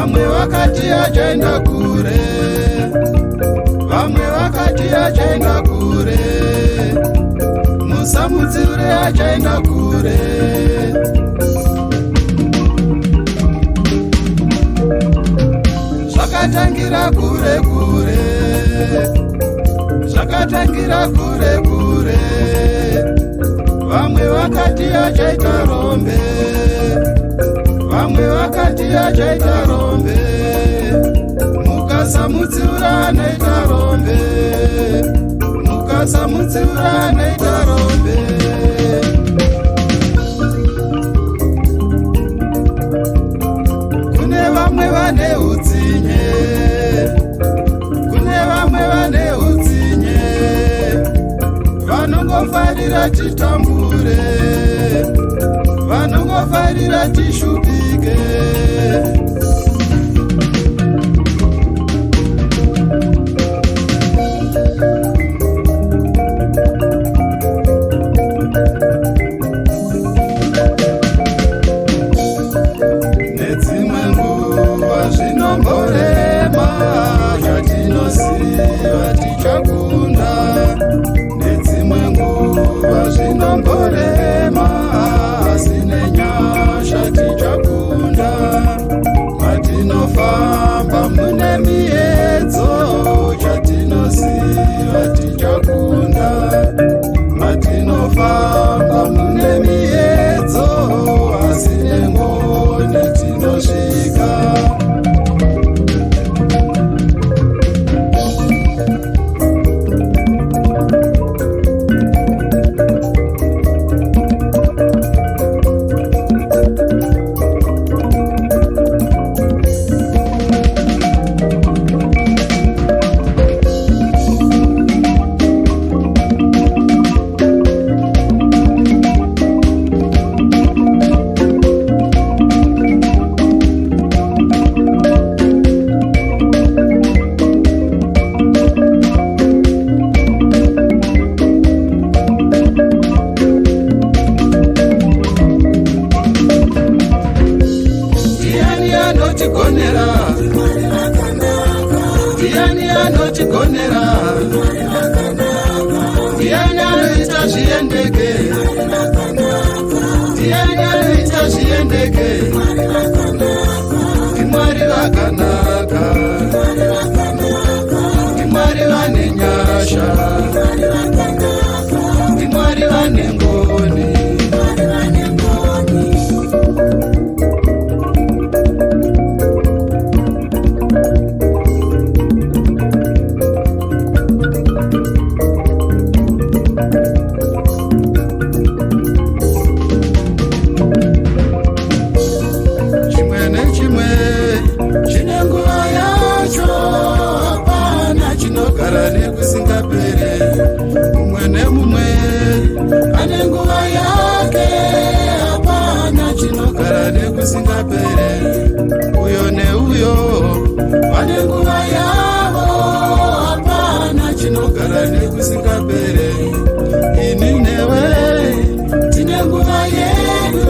vamwe vakati achaenda kure, vamwe vakati achaenda kure, musamudziure achaenda kure. Zvakatangira kure kure, zvakatangira kure kure, vamwe vakati achaita rombe, vamwe vakati achaita rombe, mukasamudziura anoita rombe, mukasamudziura anoita rombe. Kune vamwe vane utsinye, kune vamwe vane utsinye, vanongofarira titambure, vanongofarira tishupike. Nedzimwe nguva zvinomborema, zvatinosiva tichakunda. Nedzimwe nguva zvinomborema, asi nenyasha tichakunda. Matinofamba mune miedzo, chatinosiva tichakunda. Matinofamba mune miedzo, asi nengoni tinosvika. Ndiani anotigonera, ndiani anoita zviendeke, ndiani anoita zviendeke. Imwari vakanaka, imwari vane nyasha, imwari vane ngoni. Nekusingapere, mumwe nemumwe ane nguva yake, hapana chinogara nekusingapere. Uyo neuyo vane nguva yavo, hapana chinogara nekusingapere. Ini newe tine nguva yedu,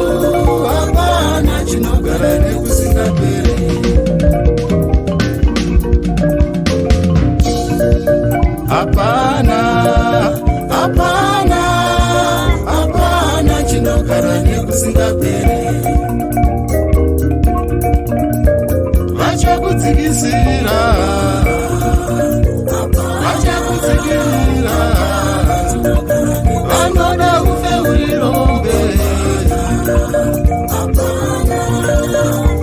hapana chinogara nekusingapere. Hapana, hapana, hapana chinogara nekusingapere. Vachakudzikisira, vachakudzikira, vanoda ufe uri rombe. Hapana,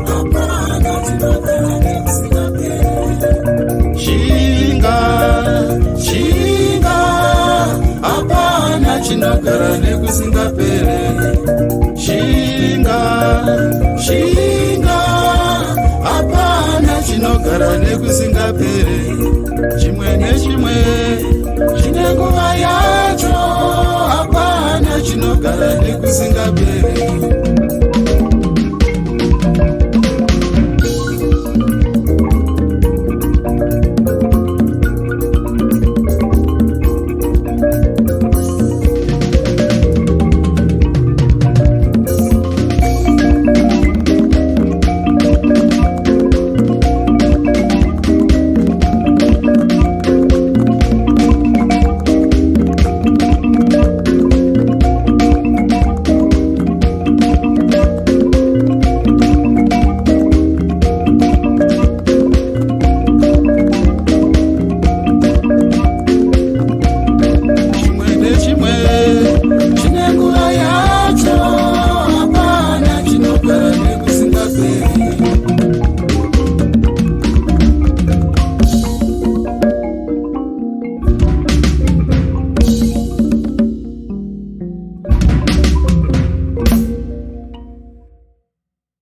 hapana chinogara nekusingapere. Shinga, shinga, hapana chinogara nekusingapere. Shinga, shinga, hapana chinogara nekusingapere. Chimwe nechimwe chine nguva yacho, hapana chinogara nekusingapere.